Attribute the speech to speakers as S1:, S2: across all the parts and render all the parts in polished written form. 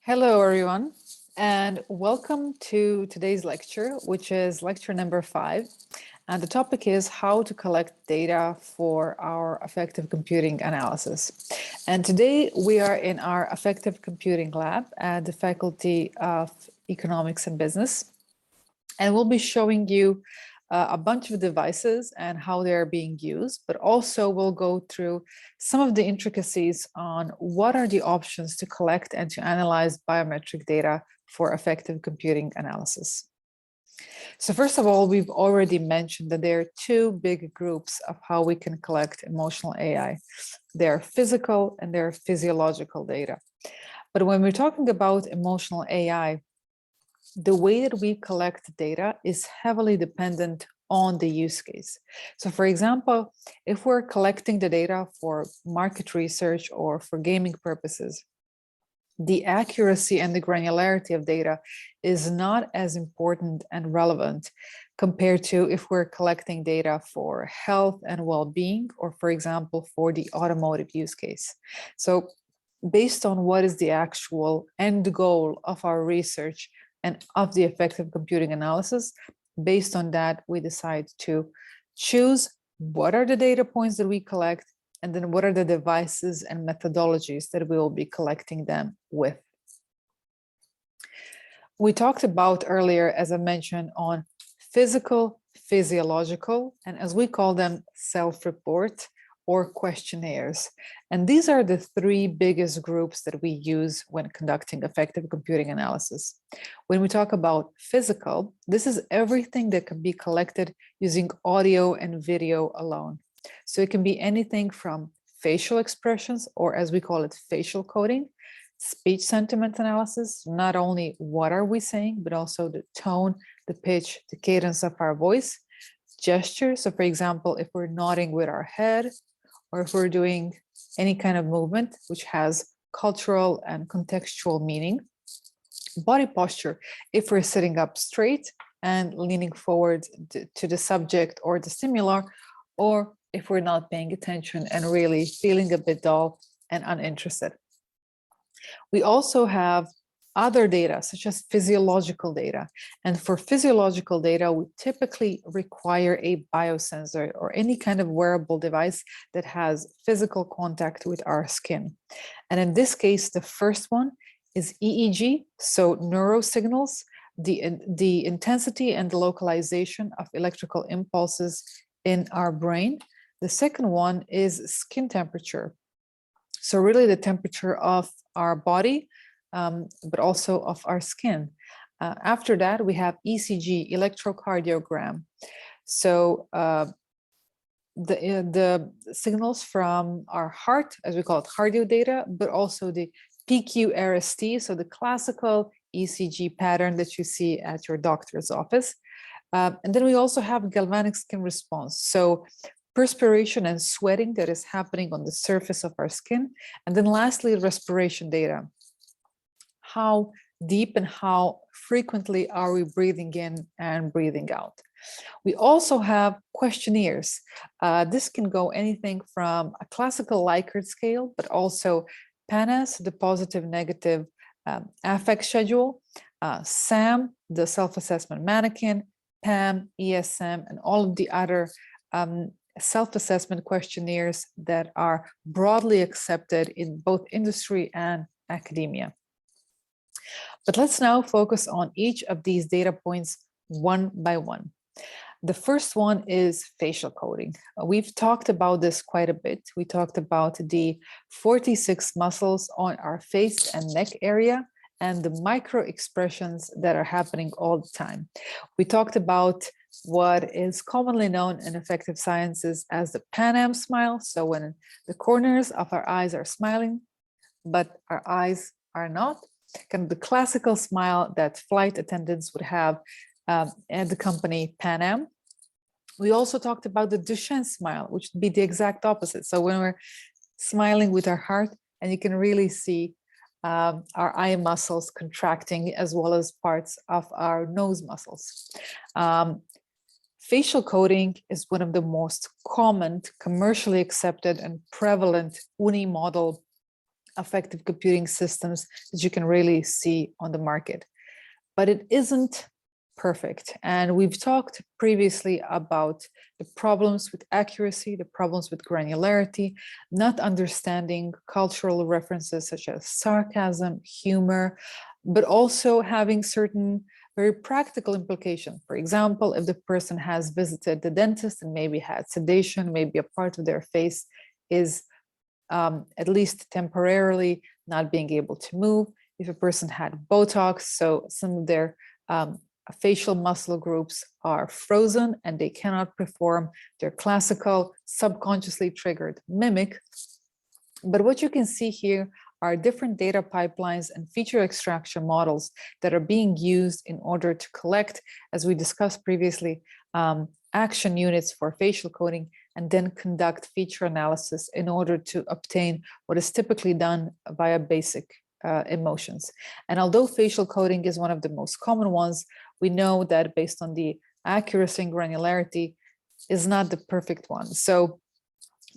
S1: Hello, everyone, and welcome to today's lecture, which is lecture number 5. And the topic is how to collect data for our affective computing analysis. And today we are in our affective computing lab at the Faculty of Economics and Business. And we'll be showing you a bunch of devices and how they're being used, but also we'll go through some of the intricacies on what are the options to collect and to analyze biometric data for affective computing analysis. So first of all, we've already mentioned that there are two big groups of how we can collect emotional AI. They're physical and they're physiological data. But when we're talking about emotional AI, the way that we collect data is heavily dependent on the use case. So for example, if we're collecting the data for market research or for gaming purposes, the accuracy and the granularity of data is not as important and relevant compared to if we're collecting data for health and well-being, or for example, for the automotive use case. So based on what is the actual end goal of our research and of the affective computing analysis, based on that, we decide to choose what are the data points that we collect, and then what are the devices and methodologies that we will be collecting them with. We talked about earlier, as I mentioned, on physical, physiological, and as we call them, self-report or questionnaires. And these are the three biggest groups that we use when conducting affective computing analysis. When we talk about physical, this is everything that can be collected using audio and video alone. So it can be anything from facial expressions, or as we call it, facial coding, speech sentiment analysis, not only what are we saying, but also the tone, the pitch, the cadence of our voice, gestures. So for example, if we're nodding with our head, or if we're doing any kind of movement which has cultural and contextual meaning. Body posture, if we're sitting up straight and leaning forward to the subject or the stimuli, or if we're not paying attention and really feeling a bit dull and uninterested. We also have other data, such as physiological data. And for physiological data, we typically require a biosensor or any kind of wearable device that has physical contact with our skin. And in this case, the first one is EEG, so neurosignals, the intensity and the localization of electrical impulses in our brain. The second one is skin temperature. So really the temperature of our body, but also of our skin. After that, we have ECG, electrocardiogram. So the signals from our heart, as we call it, cardio data, but also the PQRST, so the classical ECG pattern that you see at your doctor's office. And then we also have galvanic skin response. So perspiration and sweating that is happening on the surface of our skin. And then lastly, respiration data. How deep and how frequently are we breathing in and breathing out? We also have questionnaires. This can go anything from a classical Likert scale, but also PANAS, the positive negative affect schedule, SAM, the self-assessment mannequin, PAM, ESM, and all of the other self-assessment questionnaires that are broadly accepted in both industry and academia. But let's now focus on each of these data points one by one. The first one is facial coding. We've talked about this quite a bit. We talked about the 46 muscles on our face and neck area and the micro expressions that are happening all the time. We talked about what is commonly known in affective sciences as the Pan-Am smile. So when the corners of our eyes are smiling, but our eyes are not, kind of the classical smile that flight attendants would have at the company Pan Am. We also talked about the Duchenne smile, which would be the exact opposite. So when we're smiling with our heart, and you can really see our eye muscles contracting as well as parts of our nose muscles. Facial coding is one of the most common, commercially accepted and prevalent uni model affective computing systems that you can really see on the market. But it isn't perfect. And we've talked previously about the problems with accuracy, the problems with granularity, not understanding cultural references such as sarcasm, humor, but also having certain very practical implication. For example, if the person has visited the dentist and maybe had sedation, maybe a part of their face is at least temporarily not being able to move. If a person had Botox, so some of their facial muscle groups are frozen and they cannot perform their classical subconsciously triggered mimic. But what you can see here are different data pipelines and feature extraction models that are being used in order to collect, as we discussed previously, action units for facial coding, and then conduct feature analysis in order to obtain what is typically done via basic emotions. And although facial coding is one of the most common ones, we know that based on the accuracy and granularity is not the perfect one. So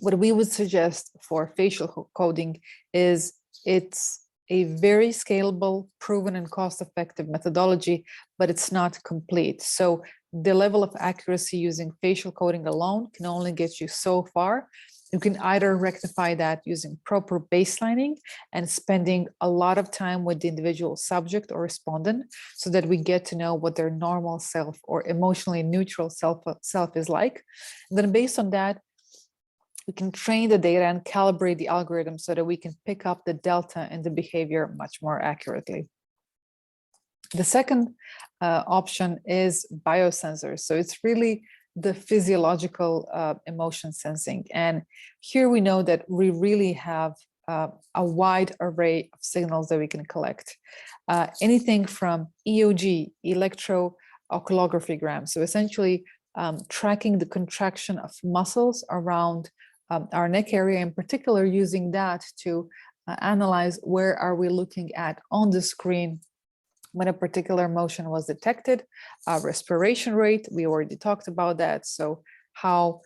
S1: what we would suggest for facial coding is it's a very scalable, proven and cost-effective methodology, but it's not complete. So the level of accuracy using facial coding alone can only get you so far. You can either rectify that using proper baselining and spending a lot of time with the individual subject or respondent so that we get to know what their normal self or emotionally neutral self is like. And then based on that, we can train the data and calibrate the algorithm so that we can pick up the delta in the behavior much more accurately. The second option is biosensors. So it's really the physiological emotion sensing. And here we know that we really have a wide array of signals that we can collect. Anything from EOG, electrooculography, so essentially tracking the contraction of muscles around our neck area, in particular using that to analyze where are we looking at on the screen when a particular motion was detected. Respiration rate, we already talked about that. So how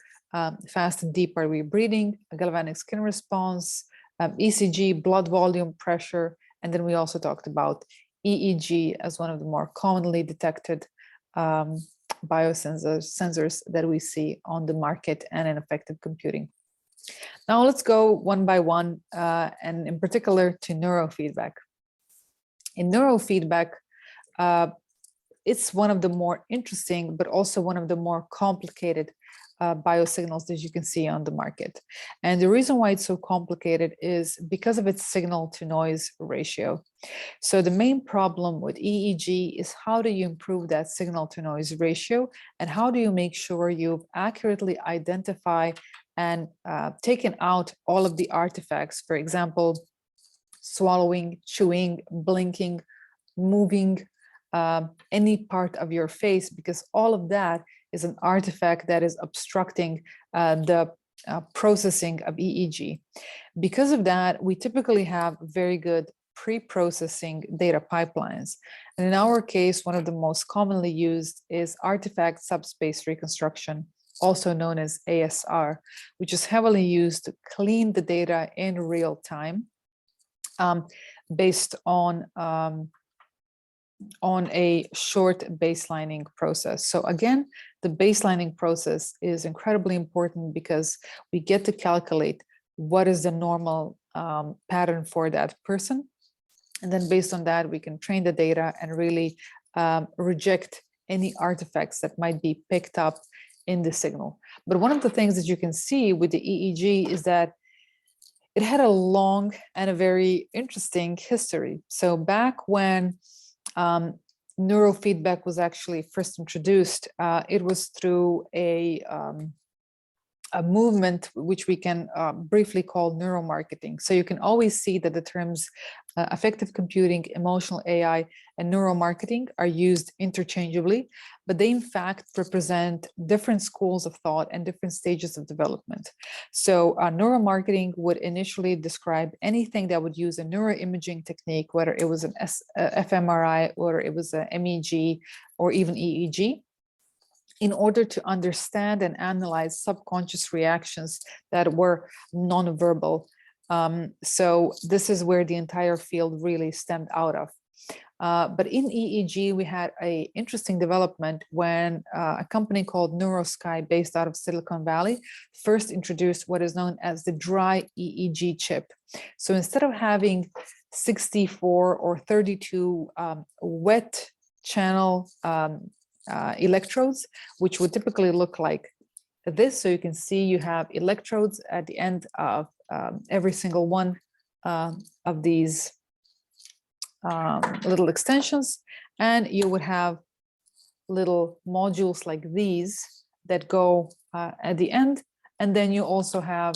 S1: fast and deep are we breathing? A galvanic skin response, ECG, blood volume, pressure, and then we also talked about EEG as one of the more commonly detected biosensors that we see on the market and in affective computing. Now let's go one by one, and in particular to neurofeedback. In neurofeedback, it's one of the more interesting, but also one of the more complicated biosignals that you can see on the market. And the reason why it's so complicated is because of its signal to noise ratio. So the main problem with EEG is how do you improve that signal to noise ratio, and how do you make sure you accurately identify and taken out all of the artifacts, for example, swallowing, chewing, blinking, moving, any part of your face, because all of that is an artifact that is obstructing the processing of EEG. Because of that, we typically have very good pre-processing data pipelines. And in our case, one of the most commonly used is artifact subspace reconstruction, also known as ASR, which is heavily used to clean the data in real time based on a short baselining process. So again, the baselining process is incredibly important because we get to calculate what is the normal pattern for that person. And then based on that, we can train the data and really reject any artifacts that might be picked up in the signal. But one of the things that you can see with the EEG is that it had a long and a very interesting history. So back when neurofeedback was actually first introduced, it was through a movement which we can briefly call neuromarketing. So you can always see that the terms affective computing, emotional AI, and neuromarketing are used interchangeably, but they in fact represent different schools of thought and different stages of development. So neuromarketing would initially describe anything that would use a neuroimaging technique, whether it was an fMRI, or it was a MEG, or even EEG, in order to understand and analyze subconscious reactions that were nonverbal So this is where the entire field really stemmed out of. But in EEG, we had an interesting development when a company called NeuroSky, based out of Silicon Valley, first introduced what is known as the dry EEG chip. So instead of having 64 or 32 wet channel electrodes, which would typically look like this, so you can see you have electrodes at the end of every single one of these little extensions, and you would have little modules like these that go at the end, and then you also have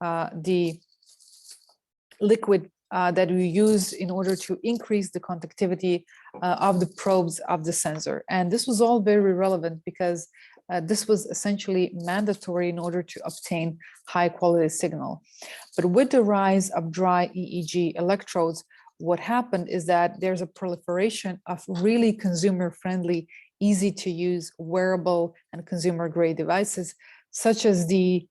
S1: the liquid that we use in order to increase the conductivity of the probes of the sensor. And this was all very relevant because this was essentially mandatory in order to obtain high quality signal. But with the rise of dry EEG electrodes, what happened is that there's a proliferation of really consumer friendly, easy to use, wearable and consumer grade devices, such as the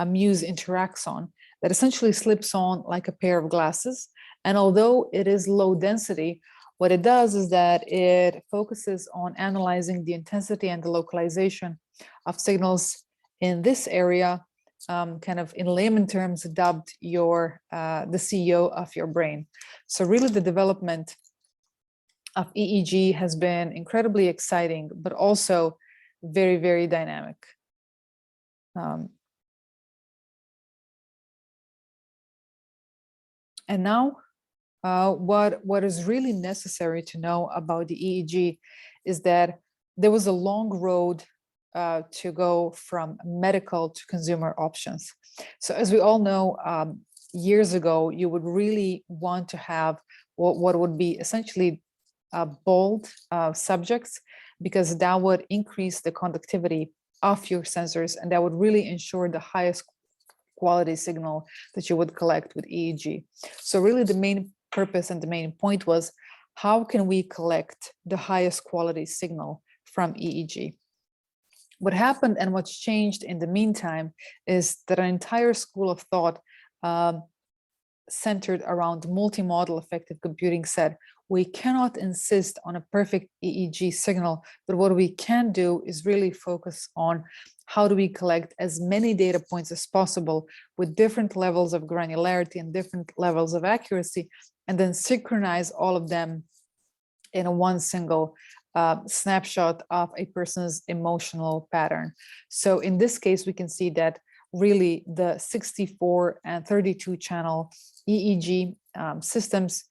S1: Muse Interaxon, that essentially slips on like a pair of glasses. And although it is low density, what it does is that it focuses on analyzing the intensity and the localization of signals in this area, kind of in layman terms, dubbed the CEO of your brain. So really the development of EEG has been incredibly exciting, but also very, very dynamic. And now, what is really necessary to know about the EEG is that there was a long road to go from medical to consumer options. So as we all know, years ago, you would really want to have what would be essentially bold subjects, because that would increase the conductivity of your sensors, and that would really ensure the highest quality signal that you would collect with EEG. So really the main purpose and the main point was, how can we collect the highest quality signal from EEG? What happened and what's changed in the meantime is that an entire school of thought centered around multimodal affective computing said, we cannot insist on a perfect EEG signal, but what we can do is really focus on how do we collect as many data points as possible with different levels of granularity and different levels of accuracy, and then synchronize all of them in a one single snapshot of a person's emotional pattern. So in this case, we can see that really the 64 and 32 channel EEG systems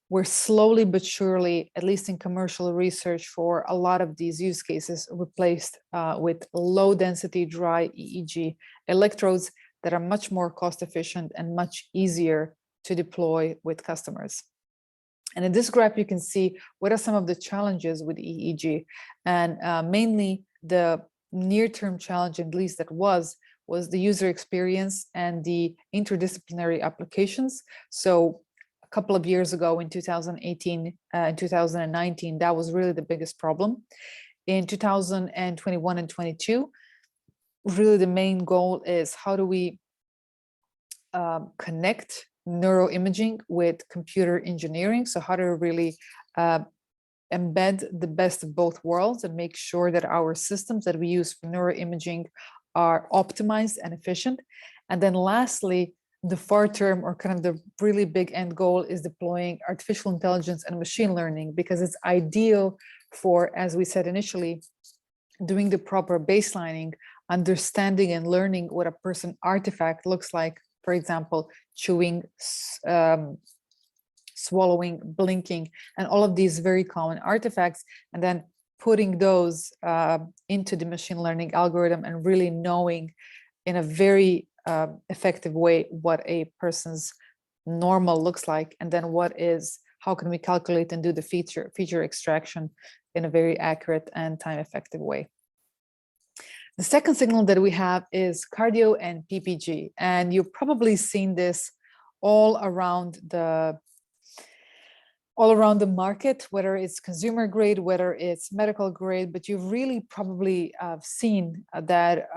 S1: were slowly but surely, at least in commercial research for a lot of these use cases, replaced with low density dry EEG electrodes that are much more cost efficient and much easier to deploy with customers. And in this graph, you can see what are some of the challenges with EEG. And mainly the near-term challenge, at least that was the user experience and the interdisciplinary applications. So a couple of years ago in 2018 and 2019, that was really the biggest problem. In 2021 and 22, really the main goal is how do we connect neuroimaging with computer engineering? So how to really embed the best of both worlds and make sure that our systems that we use for neuroimaging are optimized and efficient. And then lastly, the far term, or kind of the really big end goal, is deploying artificial intelligence and machine learning, because it's ideal for, as we said initially, doing the proper baselining, understanding and learning what a person artifact looks like. For example, chewing, swallowing, blinking, and all of these very common artifacts, and then putting those into the machine learning algorithm and really knowing in a very effective way what a person's normal looks like, and then how can we calculate and do the feature extraction in a very accurate and time effective way. The second signal that we have is cardio and PPG, and you've probably seen this all around the market, whether it's consumer grade, whether it's medical grade, but you've really probably seen that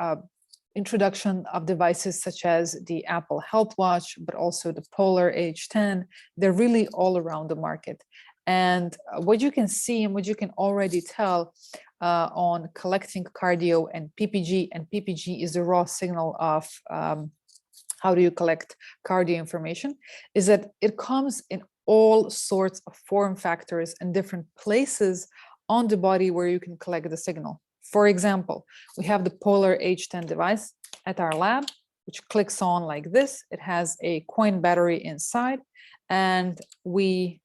S1: introduction of devices such as the Apple Health Watch, but also the Polar H10. They're really all around the market. And what you can see and what you can already tell on collecting cardio and PPG is the raw signal of how do you collect cardio information, is that it comes in all sorts of form factors and different places on the body where you can collect the signal. For example, we have the Polar H10 device at our lab, which clicks on like this. It has a coin battery inside, and we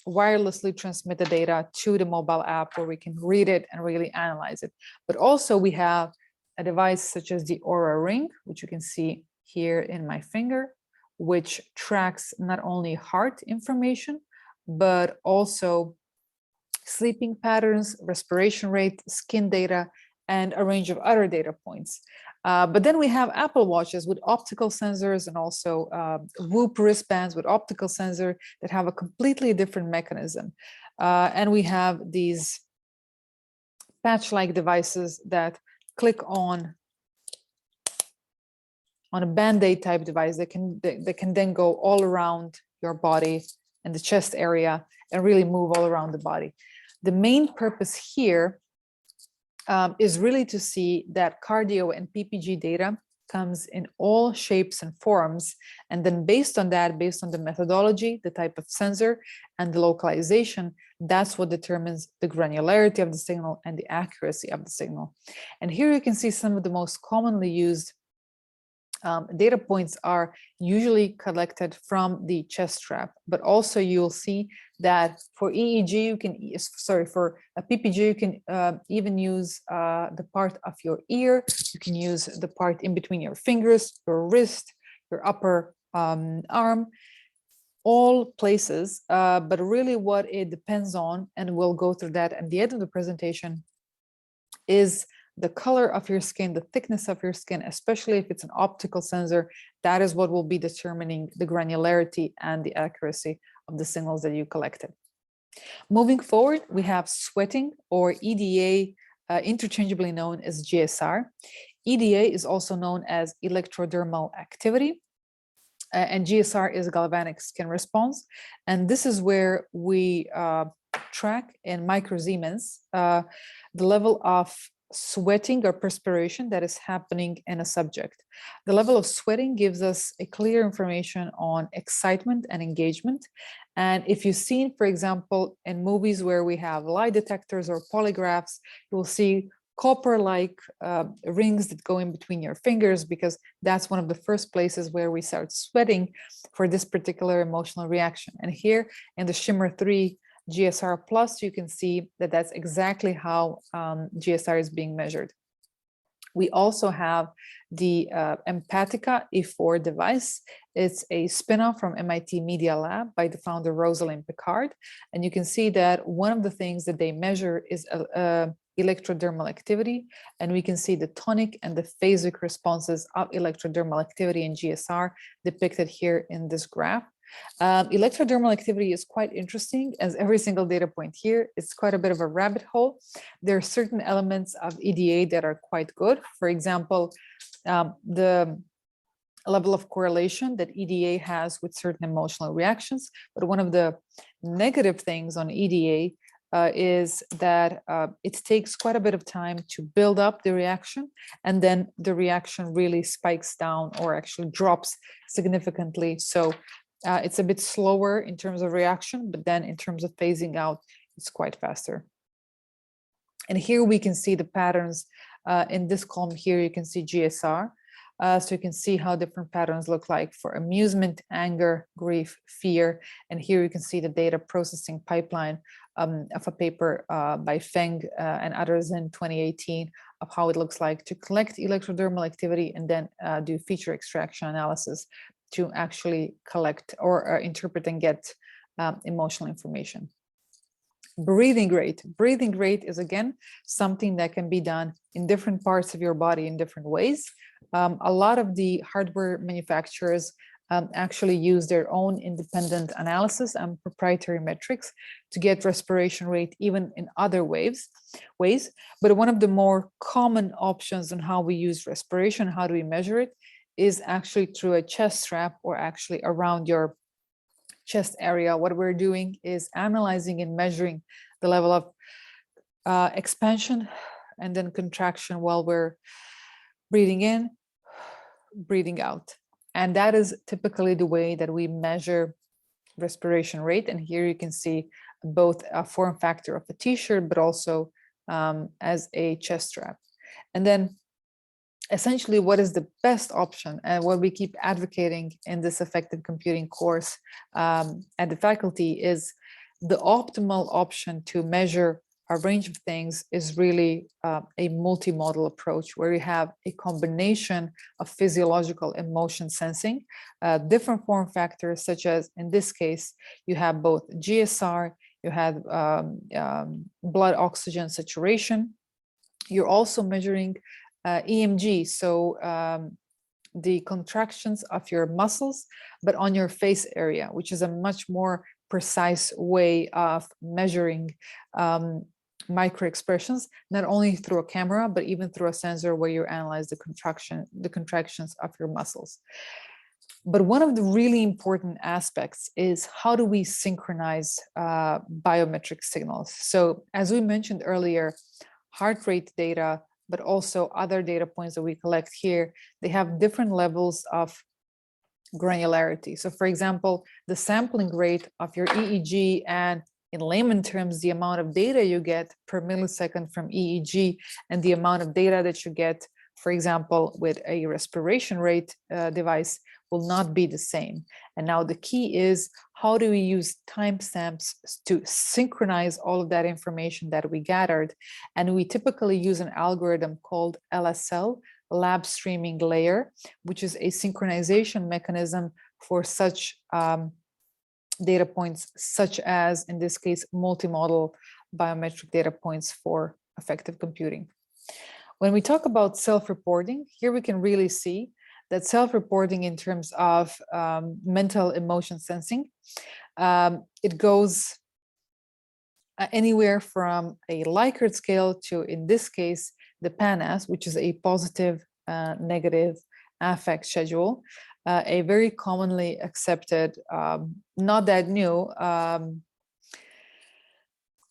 S1: wirelessly transmit the data to the mobile app where we can read it and really analyze it. But also we have a device such as the Aura Ring, which you can see here in my finger, which tracks not only heart information, but also sleeping patterns, respiration rate, skin data, and a range of other data points. But then we have Apple Watches with optical sensors and also Whoop wristbands with optical sensor that have a completely different mechanism. And we have these patch-like devices that click on a Band-Aid type device that can then go all around your body and the chest area and really move all around the body. The main purpose here is really to see that cardio and PPG data comes in all shapes and forms. And then based on that, based on the methodology, the type of sensor, and the localization, that's what determines the granularity of the signal and the accuracy of the signal. And here you can see some of the most commonly used data points are usually collected from the chest strap, but also you'll see that for EEG, you can, for a PPG, you can even use the part of your ear. You can use the part in between your fingers, your wrist, your upper arm, all places. But really what it depends on, and we'll go through that at the end of the presentation, is the color of your skin, the thickness of your skin, especially if it's an optical sensor. That is what will be determining the granularity and the accuracy of the signals that you collected. Moving forward, we have sweating, or EDA, interchangeably known as GSR. EDA is also known as electrodermal activity, and GSR is galvanic skin response. And this is where we track in microsiemens the level of sweating or perspiration that is happening in a subject. The level of sweating gives us a clear information on excitement and engagement. And if you've seen, for example, in movies where we have lie detectors or polygraphs, you will see copper-like rings that go in between your fingers, because that's one of the first places where we start sweating for this particular emotional reaction. And here in the Shimmer 3 GSR Plus, you can see that that's exactly how GSR is being measured. We also have the Empatica E4 device. It's a spin-off from MIT Media Lab by the founder Rosalind Picard. And you can see that one of the things that they measure is electrodermal activity. And we can see the tonic and the phasic responses of electrodermal activity in GSR depicted here in this graph. Electrodermal activity is quite interesting, as every single data point here is quite a bit of a rabbit hole. There are certain elements of EDA that are quite good. For example, the level of correlation that EDA has with certain emotional reactions. But one of the negative things on EDA is that it takes quite a bit of time to build up the reaction, and then the reaction really spikes down or actually drops significantly. So it's a bit slower in terms of reaction, but then in terms of phasing out, it's quite faster. And here we can see the patterns. In this column here, you can see GSR. So you can see how different patterns look like for amusement, anger, grief, fear. And here you can see the data processing pipeline of a paper by Feng and others in 2018 of how it looks like to collect electrodermal activity and then do feature extraction analysis to actually collect or interpret and get emotional information. Breathing rate. Breathing rate is, again, something that can be done in different parts of your body in different ways. A lot of the hardware manufacturers actually use their own independent analysis and proprietary metrics to get respiration rate even in other ways. But one of the more common options on how we use respiration, how do we measure it, is actually through a chest strap or actually around your chest area. What we're doing is analyzing and measuring the level of expansion and then contraction while we're breathing in, breathing out. And that is typically the way that we measure respiration rate. And here you can see both a form factor of a t-shirt, but also as a chest strap. And then essentially what is the best option and what we keep advocating in this affective computing course at the faculty is the optimal option to measure a range of things is really a multimodal approach where you have a combination of physiological emotion sensing, different form factors, such as in this case, you have both GSR, you have blood oxygen saturation. You're also measuring EMG, so the contractions of your muscles, but on your face area, which is a much more precise way of measuring micro expressions, not only through a camera, but even through a sensor where you analyze the contractions of your muscles. But one of the really important aspects is how do we synchronize biometric signals? So as we mentioned earlier, heart rate data, but also other data points that we collect here, they have different levels of granularity. So for example, the sampling rate of your EEG, and in layman terms, the amount of data you get per millisecond from EEG and the amount of data that you get, for example, with a respiration rate device will not be the same. And now the key is, how do we use timestamps to synchronize all of that information that we gathered? And we typically use an algorithm called LSL, Lab Streaming Layer, which is a synchronization mechanism for such data points, such as, in this case, multimodal biometric data points for affective computing. When we talk about self-reporting, here we can really see that self-reporting in terms of mental emotion sensing, it goes anywhere from a Likert scale to, in this case, the PANAS, which is a positive, negative affect schedule, a very commonly accepted, not that new,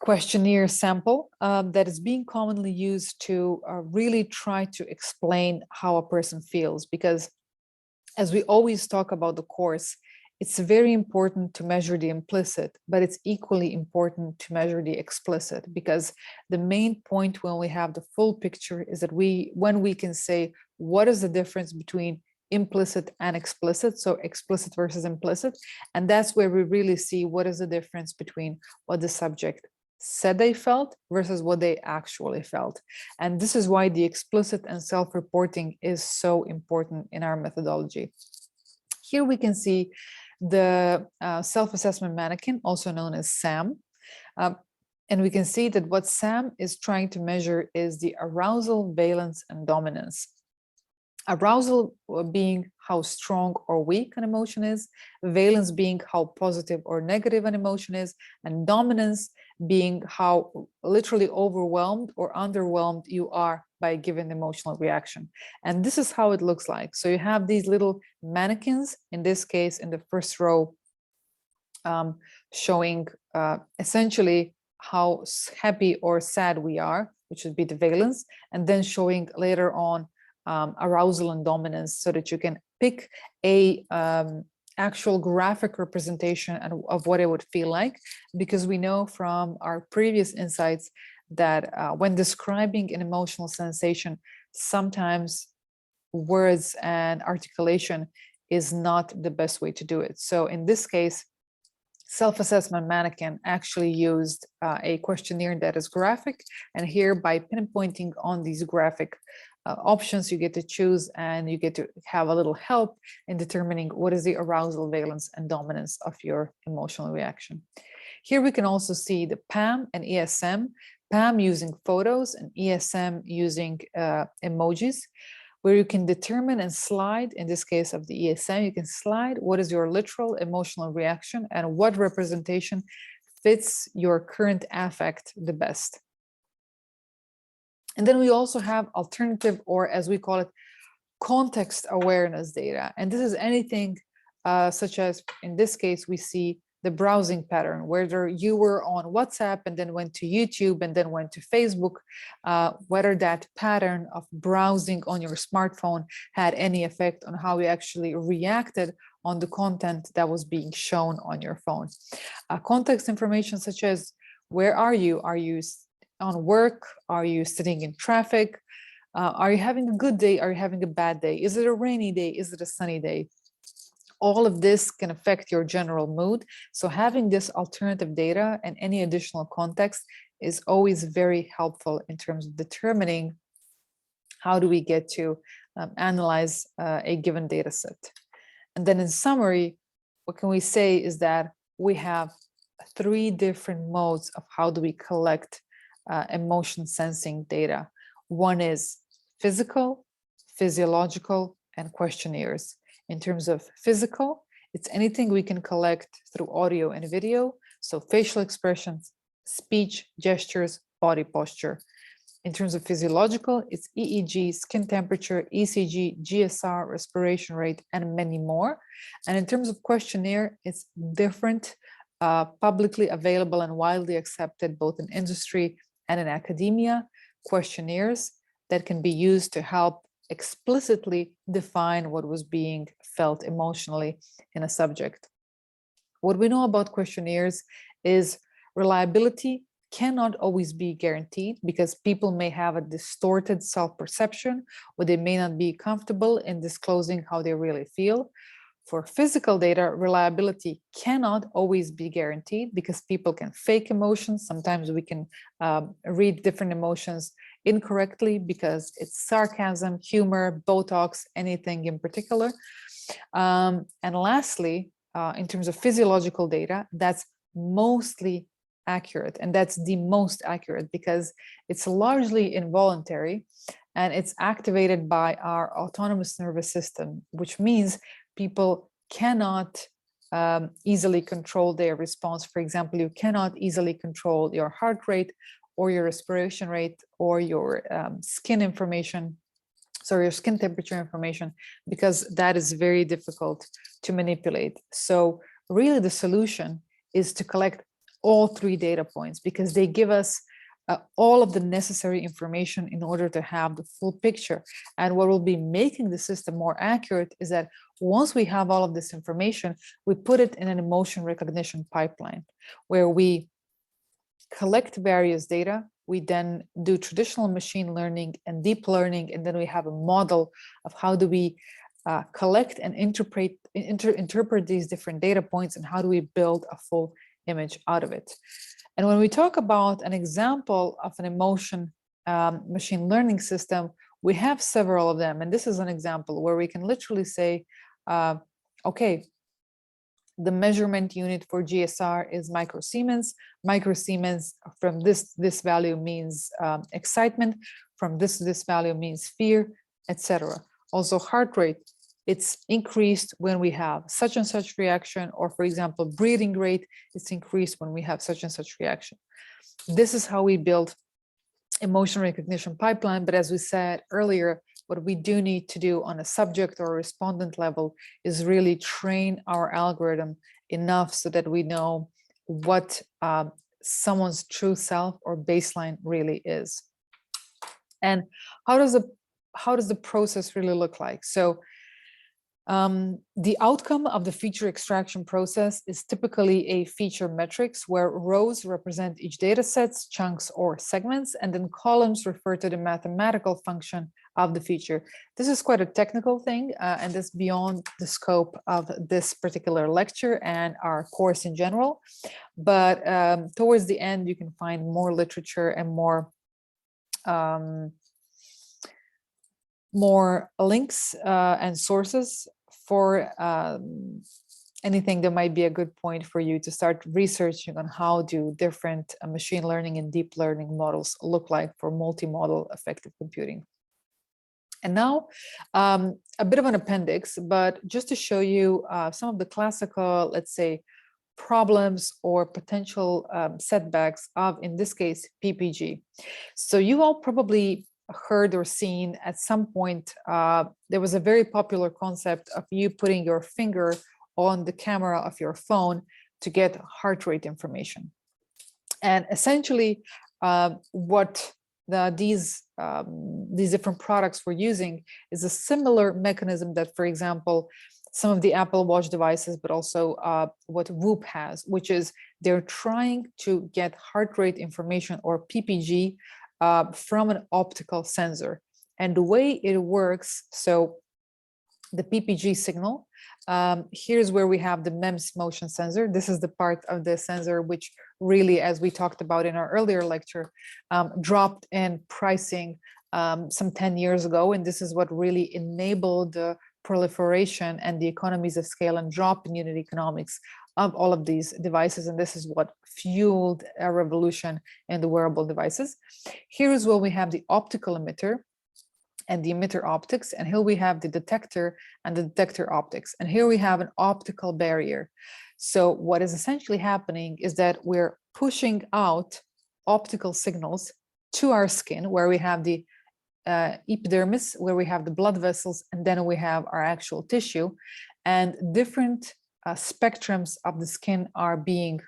S1: questionnaire sample that is being commonly used to really try to explain how a person feels. Because as we always talk about the course, it's very important to measure the implicit, but it's equally important to measure the explicit, because the main point when we have the full picture is that when we can say, what is the difference between implicit and explicit, so explicit versus implicit, and that's where we really see what is the difference between what the subject said they felt versus what they actually felt. And this is why the explicit and self-reporting is so important in our methodology. Here we can see the self-assessment mannequin, also known as SAM. And we can see that what SAM is trying to measure is the arousal, valence, and dominance. Arousal being how strong or weak an emotion is, valence being how positive or negative an emotion is, and dominance being how literally overwhelmed or underwhelmed you are by a given emotional reaction. And this is how it looks like. So you have these little mannequins, in this case, in the first row, showing essentially how happy or sad we are, which would be the valence, and then showing later on arousal and dominance, so that you can pick a actual graphic representation of what it would feel like, because we know from our previous insights that when describing an emotional sensation, sometimes words and articulation is not the best way to do it. So in this case, self-assessment mannequin actually used a questionnaire that is graphic, and here by pinpointing on these graphic options, you get to choose and you get to have a little help in determining what is the arousal, valence, and dominance of your emotional reaction. Here we can also see the PAM and ESM, PAM using photos and ESM using emojis. where you can determine and slide, in this case of the ESM, you can slide what is your literal emotional reaction and what representation fits your current affect the best. And then we also have alternative, or as we call it, context awareness data. And this is anything such as, in this case, we see the browsing pattern, whether you were on WhatsApp and then went to YouTube and then went to Facebook, whether that pattern of browsing on your smartphone had any effect on how you actually reacted on the content that was being shown on your phone. Context information such as, where are you? Are you on work? Are you sitting in traffic? Are you having a good day? Are you having a bad day? Is it a rainy day? Is it a sunny day? All of this can affect your general mood. So having this alternative data and any additional context is always very helpful in terms of determining how do we get to analyze a given data set. And then in summary, what can we say is that we have 3 different modes of how do we collect emotion sensing data. One is physical, physiological, and questionnaires. In terms of physical, it's anything we can collect through audio and video, so facial expressions, speech, gestures, body posture. In terms of physiological, it's EEG, skin temperature, ECG, GSR, respiration rate, and many more. And in terms of questionnaire, it's different, publicly available and widely accepted both in industry and in academia, questionnaires that can be used to help explicitly define what was being felt emotionally in a subject. What we know about questionnaires is reliability cannot always be guaranteed because people may have a distorted self-perception, or they may not be comfortable in disclosing how they really feel. For physical data, reliability cannot always be guaranteed because people can fake emotions. Sometimes we can read different emotions incorrectly because it's sarcasm, humor, Botox, anything in particular. And lastly, in terms of physiological data, that's mostly accurate, and that's the most accurate because it's largely involuntary and it's activated by our autonomous nervous system, which means people cannot easily control their response. For example, you cannot easily control your heart rate or your respiration rate or your skin information, so your skin temperature information, because that is very difficult to manipulate. So really the solution is to collect all 3 data points because they give us all of the necessary information in order to have the full picture. And what will be making the system more accurate is that once we have all of this information, we put it in an emotion recognition pipeline where we collect various data. We then do traditional machine learning and deep learning, and then we have a model of how do we collect and interpret these different data points, and how do we build a full image out of it. And when we talk about an example of an emotion machine learning system, we have several of them. And this is an example where we can literally say, okay, the measurement unit for GSR is microsiemens. Microsiemens from this value means excitement, from this value means fear, etc. Also heart rate, it's increased when we have such and such reaction, or for example, breathing rate, it's increased when we have such and such reaction. This is how we build emotion recognition pipeline. But as we said earlier, what we do need to do on a subject or respondent level is really train our algorithm enough so that we know what someone's true self or baseline really is. And how does the process really look like? So the outcome of the feature extraction process is typically a feature matrix where rows represent each data sets, chunks, or segments, and then columns refer to the mathematical function of the feature. This is quite a technical thing, and it's beyond the scope of this particular lecture and our course in general. But towards the end, you can find more literature and more links and sources for anything that might be a good point for you to start researching on how do different machine learning and deep learning models look like for multimodal affective computing. And now a bit of an appendix, but just to show you some of the classical, let's say, problems or potential setbacks of, in this case, PPG. So you all probably heard or seen at some point, there was a very popular concept of you putting your finger on the camera of your phone to get heart rate information. And essentially, what these different products we're using is a similar mechanism that, for example, some of the Apple Watch devices, but also what Whoop has, which is they're trying to get heart rate information, or PPG, from an optical sensor. And the way it works, so the PPG signal, here's where we have the MEMS motion sensor. This is the part of the sensor which really, as we talked about in our earlier lecture, dropped in pricing some 10 years ago. And this is what really enabled the proliferation and the economies of scale and drop in unit economics of all of these devices. And this is what fueled a revolution in the wearable devices. Here is where we have the optical emitter and the emitter optics. And here we have the detector and the detector optics. And here we have an optical barrier. So what is essentially happening is that we're pushing out optical signals to our skin, where we have the epidermis, where we have the blood vessels, and then we have our actual tissue. And different spectrums of the skin are being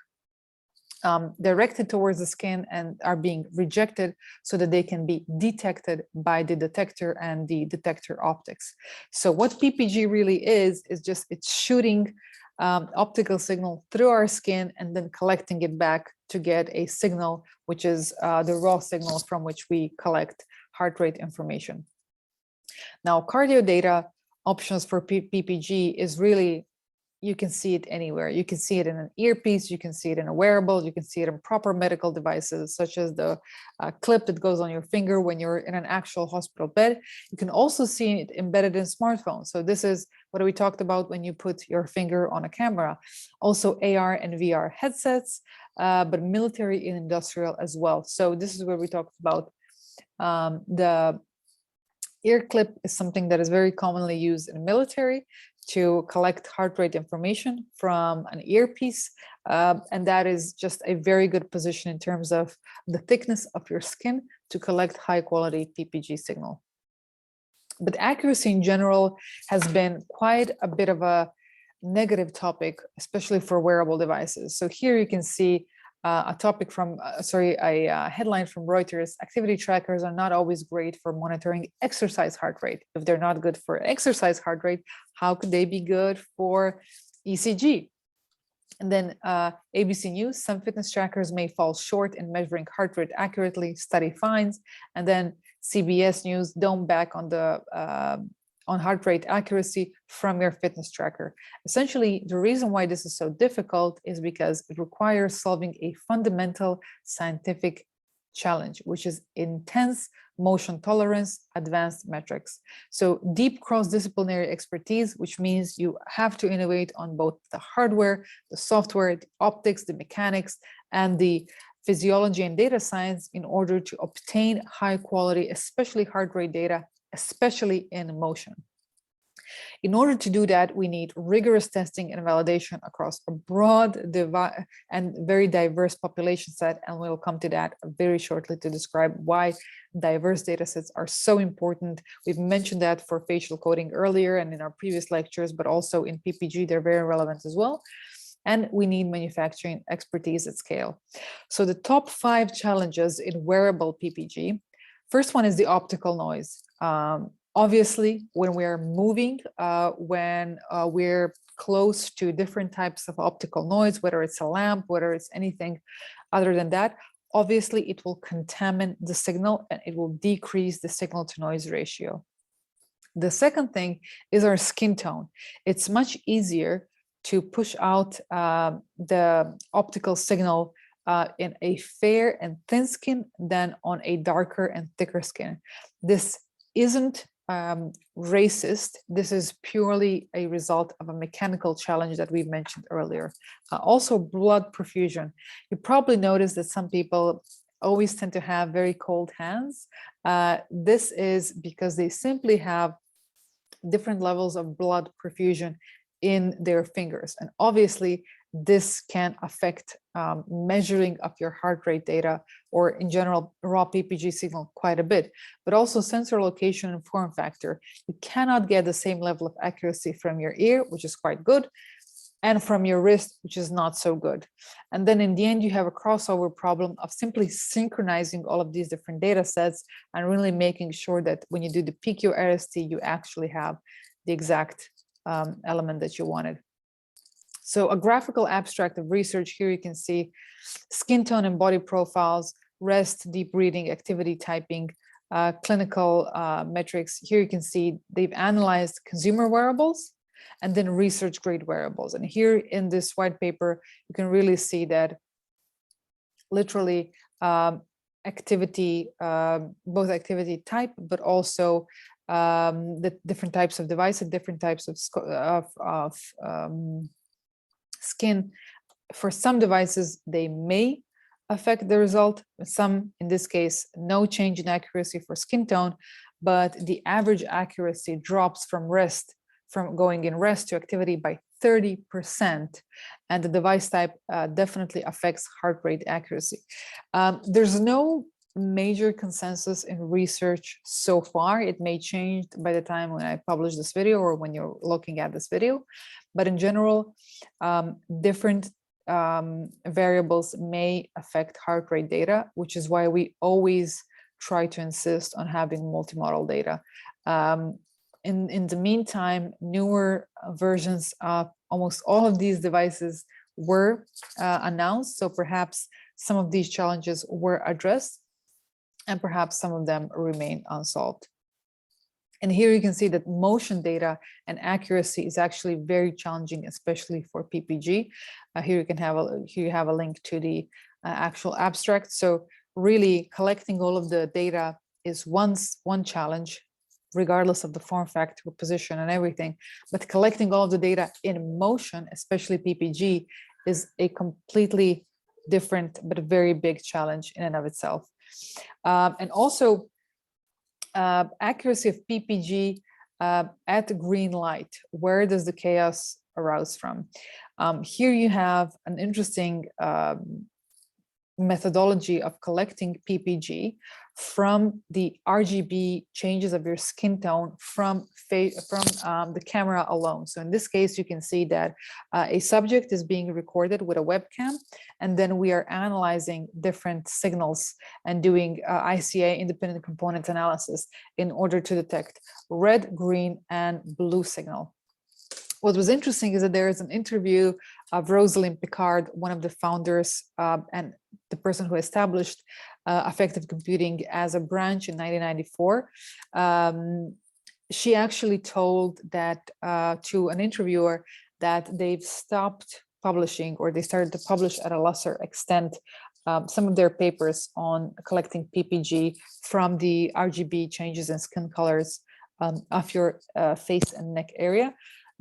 S1: directed towards the skin and are being rejected so that they can be detected by the detector and the detector optics. So what PPG really is just it's shooting optical signal through our skin and then collecting it back to get a signal, which is the raw signal from which we collect heart rate information. Now, cardio data options for PPG is really, you can see it anywhere. You can see it in an earpiece, you can see it in a wearable, you can see it in proper medical devices, such as the clip that goes on your finger when you're in an actual hospital bed. You can also see it embedded in smartphones. So this is what we talked about when you put your finger on a camera. Also AR and VR headsets, but military and industrial as well. So this is where we talked about the ear clip is something that is very commonly used in the military to collect heart rate information from an earpiece. And that is just a very good position in terms of the thickness of your skin to collect high quality PPG signal. But accuracy in general has been quite a bit of a negative topic, especially for wearable devices. So here you can see a topic from, a headline from Reuters: activity trackers are not always great for monitoring exercise heart rate. If they're not good for exercise heart rate, how could they be good for ECG? And then ABC News: some fitness trackers may fall short in measuring heart rate accurately, study finds. And then CBS News: don't back on the on heart rate accuracy from your fitness tracker. Essentially, the reason why this is so difficult is because it requires solving a fundamental scientific challenge, which is intense motion tolerance, advanced metrics. So deep cross-disciplinary expertise, which means you have to innovate on both the hardware, the software, the optics, the mechanics, and the physiology and data science in order to obtain high quality, especially heart rate data, especially in motion. In order to do that, we need rigorous testing and validation across a broad and very diverse population set, and we'll come to that very shortly to describe why diverse data sets are so important. We've mentioned that for facial coding earlier and in our previous lectures, but also in PPG, they're very relevant as well. And we need manufacturing expertise at scale. So the top 5 challenges in wearable PPG. First one is the optical noise. Obviously, when we're moving, when we're close to different types of optical noise, whether it's a lamp, whether it's anything other than that, obviously it will contaminate the signal and it will decrease the signal to noise ratio. The second thing is our skin tone. It's much easier to push out the optical signal in a fair and thin skin than on a darker and thicker skin. This isn't racist. This is purely a result of a mechanical challenge that we mentioned earlier. Also, blood perfusion. You probably noticed that some people always tend to have very cold hands. This is because they simply have different levels of blood perfusion in their fingers. And obviously, this can affect measuring of your heart rate data, or in general, raw PPG signal quite a bit, but also sensor location and form factor. You cannot get the same level of accuracy from your ear, which is quite good, and from your wrist, which is not so good. And then in the end, you have a crossover problem of simply synchronizing all of these different data sets and really making sure that when you do the PQ-RST, you actually have the exact element that you wanted. So a graphical abstract of research. Here you can see skin tone and body profiles, rest, deep breathing, activity typing, clinical metrics. Here you can see they've analyzed consumer wearables and then research grade wearables. And here in this white paper, you can really see that literally activity, both activity type, but also the different types of devices, different types of skin. For some devices, they may affect the result. Some, in this case, no change in accuracy for skin tone, but the average accuracy drops from going in rest to activity by 30%. And the device type definitely affects heart rate accuracy. There's no major consensus in research so far. It may change by the time when I publish this video or when you're looking at this video. But in general, different variables may affect heart rate data, which is why we always try to insist on having multimodal data. In the meantime, newer versions of almost all of these devices were announced. So perhaps some of these challenges were addressed and perhaps some of them remain unsolved. And here you can see that motion data and accuracy is actually very challenging, especially for PPG. Here you have a link to the actual abstract. So really collecting all of the data is one challenge, regardless of the form factor, position, and everything. But collecting all of the data in motion, especially PPG, is a completely different but a very big challenge in and of itself. And also, accuracy of PPG at green light. Where does the chaos arouse from? Here you have an interesting methodology of collecting PPG from the RGB changes of your skin tone from the camera alone. So in this case, you can see that a subject is being recorded with a webcam, and then we are analyzing different signals and doing ICA, independent component analysis, in order to detect red, green, and blue signal. What was interesting is that there is an interview of Rosalind Picard, one of the founders and the person who established affective computing as a branch in 1994. She actually told that to an interviewer that they've stopped publishing, or they started to publish at a lesser extent, some of their papers on collecting PPG from the RGB changes in skin colors of your face and neck area,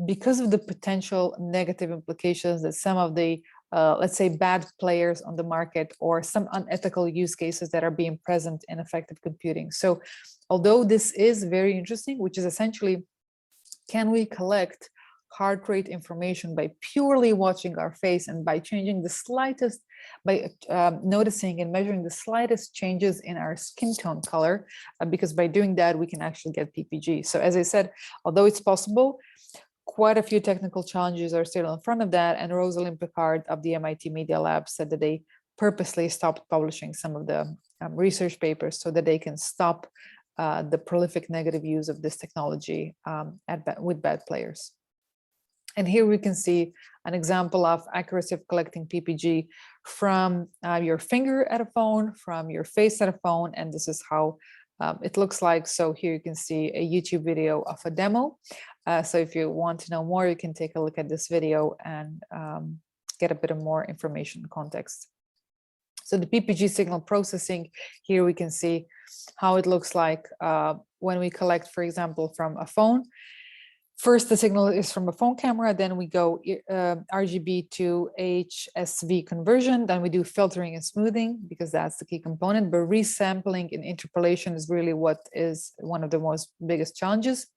S1: because of the potential negative implications that some of the, let's say, bad players on the market or some unethical use cases that are being present in affective computing. So although this is very interesting, which is essentially, can we collect heart rate information by purely watching our face and by changing the slightest, by noticing and measuring the slightest changes in our skin tone color, because by doing that, we can actually get PPG. So as I said, although it's possible, quite a few technical challenges are still in front of that. And Rosalind Picard of the MIT Media Lab said that they purposely stopped publishing some of the research papers so that they can stop the prolific negative use of this technology with bad players. And here we can see an example of accuracy of collecting PPG from your finger at a phone, from your face at a phone, and this is how it looks like. So here you can see a YouTube video of a demo. So if you want to know more, you can take a look at this video and get a bit of more information and context. So the PPG signal processing, here we can see how it looks like when we collect, for example, from a phone. First, the signal is from a phone camera, then we go RGB to HSV conversion, then we do filtering and smoothing because that's the key component, but resampling and interpolation is really what is one of the most biggest challenges.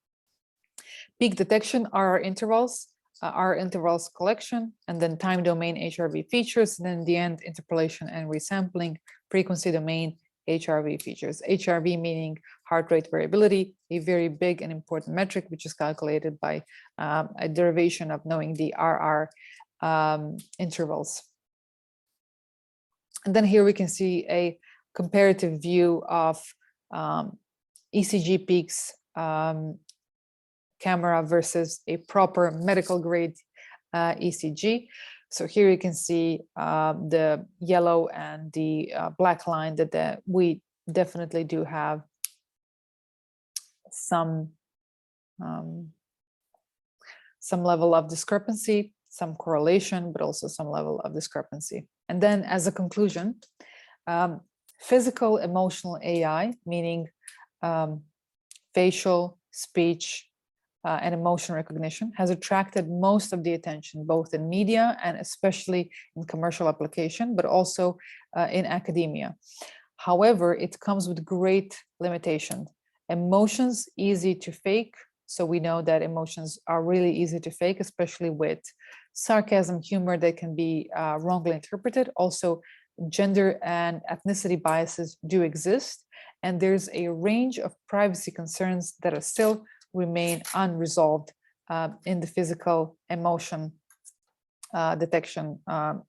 S1: Peak detection are our intervals collection, and then time domain HRV features, and then in the end, interpolation and resampling, frequency domain HRV features. HRV meaning heart rate variability, a very big and important metric, which is calculated by a derivation of knowing the RR intervals. And then here we can see a comparative view of ECG peaks camera versus a proper medical grade ECG. So here you can see the yellow and the black line that we definitely do have some level of discrepancy, some correlation, but also some level of discrepancy. And then as a conclusion, physical emotional AI, meaning facial, speech, and emotion recognition, has attracted most of the attention, both in media and especially in commercial application, but also in academia. However, it comes with great limitations. Emotions easy to fake. So we know that emotions are really easy to fake, especially with sarcasm, humor that can be wrongly interpreted. Also, gender and ethnicity biases do exist. And there's a range of privacy concerns that are still remain unresolved in the physical emotion detection,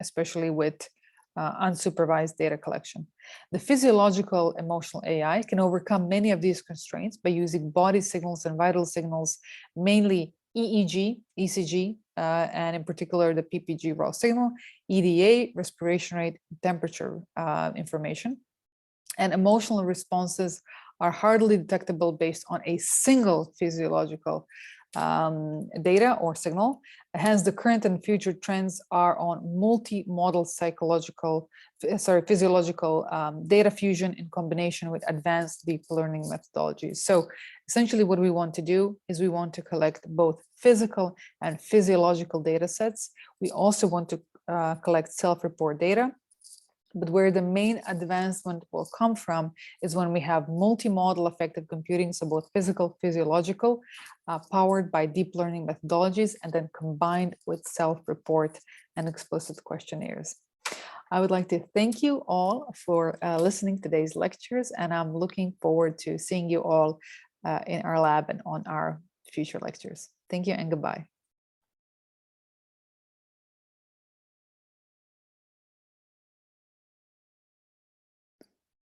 S1: especially with unsupervised data collection. The physiological emotional AI can overcome many of these constraints by using body signals and vital signals, mainly EEG, ECG, and in particular the PPG raw signal, EDA, respiration rate, temperature information. And emotional responses are hardly detectable based on a single physiological data or signal. Hence, the current and future trends are on multi-modal physiological data fusion in combination with advanced deep learning methodologies. So essentially what we want to do is we want to collect both physical and physiological data sets. We also want to collect self-report data. But where the main advancement will come from is when we have multimodal affective computing, so both physical, physiological, powered by deep learning methodologies, and then combined with self-report and explicit questionnaires. I would like to thank you all for listening to today's lectures, and I'm looking forward to seeing you all in our lab and on our future lectures. Thank you and goodbye.